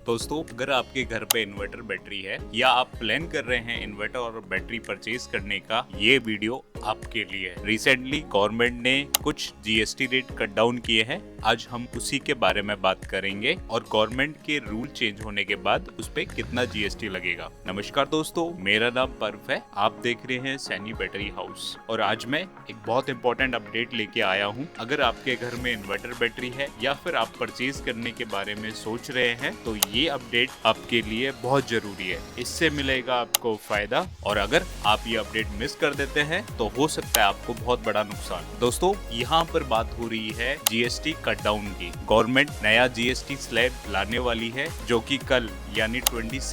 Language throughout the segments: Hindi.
दोस्तों, अगर आपके घर पे इन्वर्टर बैटरी है या आप प्लान कर रहे हैं इन्वर्टर और बैटरी परचेज करने का, ये वीडियो आपके लिए है। रिसेंटली गवर्नमेंट ने कुछ जीएसटी रेट कट डाउन किए हैं। आज हम उसी के बारे में बात करेंगे और गवर्नमेंट के रूल चेंज होने के बाद उस पे कितना जीएसटी लगेगा। नमस्कार दोस्तों, मेरा नाम पर्व है। आप देख रहे हैं सैनी बैटरी हाउस और आज मैं एक बहुत इंपॉर्टेंट अपडेट लेके आया हूँ। अगर आपके घर में इन्वर्टर बैटरी है या फिर आप परचेज करने के बारे में सोच रहे हैं तो ये अपडेट आपके लिए बहुत जरूरी है। इससे मिलेगा आपको फायदा और अगर आप ये अपडेट मिस कर देते हैं तो हो सकता है आपको बहुत बड़ा नुकसान। दोस्तों, यहाँ पर बात हो रही है जीएसटी कट डाउन की। गवर्नमेंट नया जीएसटी स्लैब लाने वाली है जो कि कल यानी 22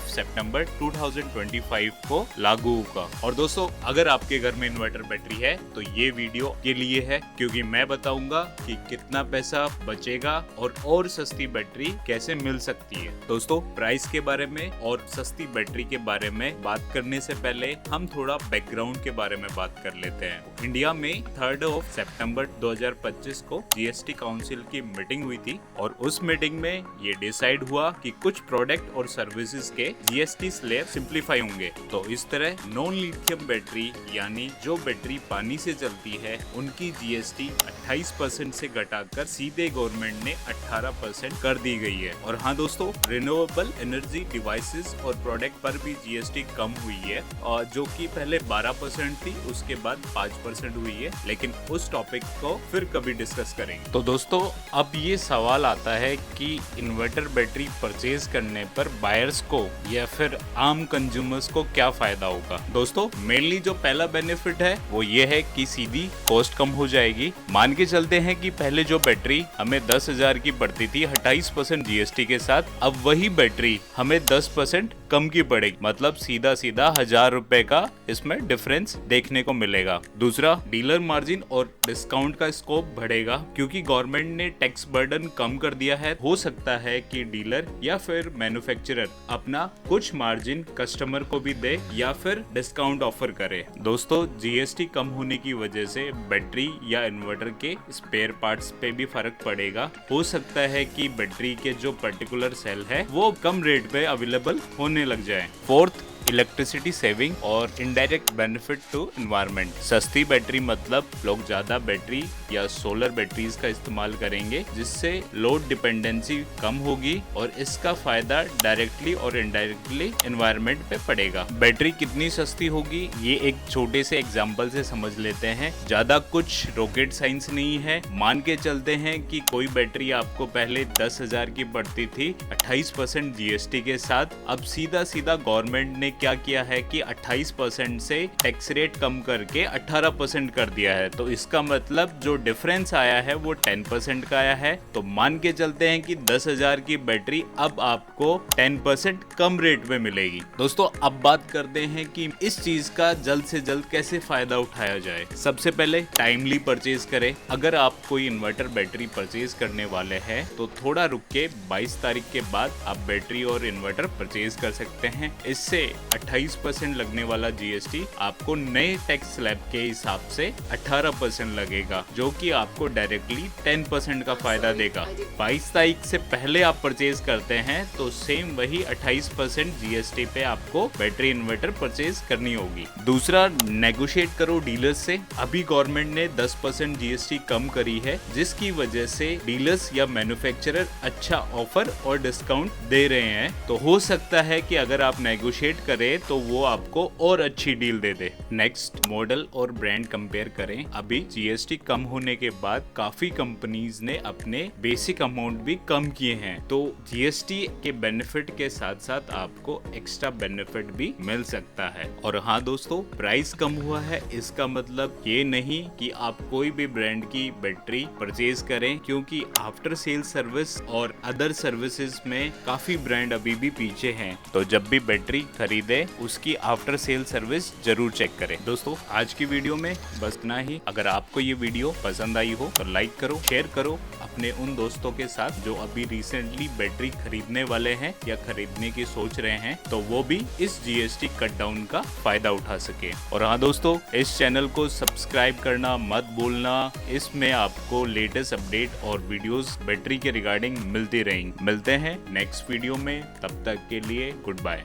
सितंबर 2025 को लागू होगा। और दोस्तों, अगर आपके घर में इन्वर्टर बैटरी है तो ये वीडियो के लिए है, क्योंकि मैं बताऊंगा कि कितना पैसा बचेगा और सस्ती बैटरी कैसे मिल सकती है। दोस्तों, प्राइस के बारे में और सस्ती बैटरी के बारे में बात करने से पहले हम थोड़ा बैकग्राउंड के बारे में बात कर लेते हैं। इंडिया में 3 सितंबर 2025 को जीएसटी काउंसिल की मीटिंग हुई थी और उस मीटिंग में ये डिसाइड हुआ कि कुछ प्रोडक्ट और सर्विसेज के जीएसटी स्लैब सिंप्लीफाई होंगे। तो इस तरह नॉन लिथियम बैटरी यानी जो बैटरी पानी से चलती है उनकी जीएसटी 28% से घटाकर सीधे गवर्नमेंट ने 18% कर दी गई है। और हाँ दोस्तों, रिन्यूएबल एनर्जी डिवाइसेस और प्रोडक्ट पर भी जीएसटी कम हुई है और जो कि पहले 12% थी, उसके बाद 5% हुई है, लेकिन उस टॉपिक को फिर कभी डिस्कस करेंगे। तो दोस्तों, अब ये सवाल आता है कि इन्वर्टर बैटरी परचेज करने पर बायर्स को या फिर आम कंज्यूमर्स को क्या फायदा होगा। दोस्तों, मेनली जो पहला बेनिफिट है वो ये है कि सीधी कॉस्ट कम हो जाएगी। मान के चलते हैं कि पहले जो बैटरी हमें 10,000 की पड़ती थी 28% जीएसटी के साथ, अब वही बैटरी हमें 10% कम की पड़ेगी। मतलब सीधा 1,000 रुपए का इसमें डिफरेंस देखने को मिलेगा। दूसरा, डीलर मार्जिन और डिस्काउंट का स्कोप बढ़ेगा क्योंकि गवर्नमेंट ने टैक्स बर्डन कम कर दिया है। हो सकता है कि डीलर या फिर मैन्युफैक्चरर अपना कुछ मार्जिन कस्टमर को भी दे या फिर डिस्काउंट ऑफर करे। दोस्तों, जीएसटी कम होने की वजह से बैटरी या इन्वर्टर के स्पेयर पार्ट्स पे भी फर्क पड़ेगा। हो सकता है कि बैटरी के जो पर्टिकुलर सेल है वो कम रेट पे अवेलेबल होने लग जाए। फोर्थ, इलेक्ट्रिसिटी सेविंग और इनडायरेक्ट बेनिफिट टू एनवायरनमेंट। सस्ती बैटरी मतलब लोग ज्यादा बैटरी या सोलर बैटरीज का इस्तेमाल करेंगे जिससे लोड डिपेंडेंसी कम होगी और इसका फायदा डायरेक्टली और इनडायरेक्टली एनवायरनमेंट पे पड़ेगा। बैटरी कितनी सस्ती होगी ये एक छोटे से एग्जांपल से समझ लेते हैं। ज्यादा कुछ रॉकेट साइंस नहीं है। मान के चलते हैं कि कोई बैटरी आपको पहले 10,000 की पड़ती थी 28% जीएसटी के साथ, अब सीधा गवर्नमेंट ने क्या किया है कि 28% से टैक्स रेट कम करके 18% कर दिया है। तो इसका मतलब जो डिफरेंस आया है वो 10% का आया है। तो मान के चलते हैं कि 10,000 की बैटरी अब आपको 10% कम रेट में मिलेगी। दोस्तों, अब बात करते हैं कि इस चीज का जल्द से जल्द कैसे फायदा उठाया जाए। सबसे पहले टाइमली परचेज करें। अगर आप कोई इन्वर्टर बैटरी परचेज करने वाले हैं तो थोड़ा रुक के 22 तारीख के बाद आप बैटरी और इन्वर्टर परचेज कर सकते हैं। इससे 28% लगने वाला जीएसटी आपको नए टैक्स स्लैब के हिसाब से 18% लगेगा, जो कि आपको डायरेक्टली 10% का फायदा देगा। 22 तारीख से पहले आप परचेज करते हैं तो सेम वही 28% जीएसटी पे आपको बैटरी इन्वर्टर परचेज करनी होगी। दूसरा, नेगोशिएट करो डीलर्स से। अभी गवर्नमेंट ने 10% जीएसटी कम करी है जिसकी वजह से डीलर्स या मैन्युफैक्चरर अच्छा ऑफर और डिस्काउंट दे रहे हैं। तो हो सकता है कि अगर आप नेगोशिएट करें तो वो आपको और अच्छी डील दे दे। नेक्स्ट, मॉडल और ब्रांड कंपेयर करें। अभी जीएसटी कम होने के बाद काफी कंपनीज ने अपने बेसिक अमाउंट भी कम किए हैं, तो जीएसटी के बेनिफिट के साथ साथ आपको एक्स्ट्रा बेनिफिट भी मिल सकता है। और हाँ दोस्तों, प्राइस कम हुआ है इसका मतलब ये नहीं कि आप कोई भी ब्रांड की बैटरी परचेज करें, क्योंकि आफ्टर सेल सर्विस और अदर सर्विसेज में काफी ब्रांड अभी भी पीछे हैं। तो जब भी बैटरी खरीद खरीदे उसकी आफ्टर सेल सर्विस जरूर चेक करें। दोस्तों आज की वीडियो में बस इतना ही। अगर आपको ये वीडियो पसंद आई हो तो लाइक करो, शेयर करो अपने उन दोस्तों के साथ जो अभी रिसेंटली बैटरी खरीदने वाले हैं या खरीदने की सोच रहे हैं, तो वो भी इस जीएसटी कट डाउन का फायदा उठा सके। और हाँ दोस्तों, इस चैनल को सब्सक्राइब करना मत भूलना, इसमें आपको लेटेस्ट अपडेट और वीडियोस बैटरी के रिगार्डिंग मिलती रहेंगी। मिलते हैं नेक्स्ट वीडियो में, तब तक के लिए गुड बाय।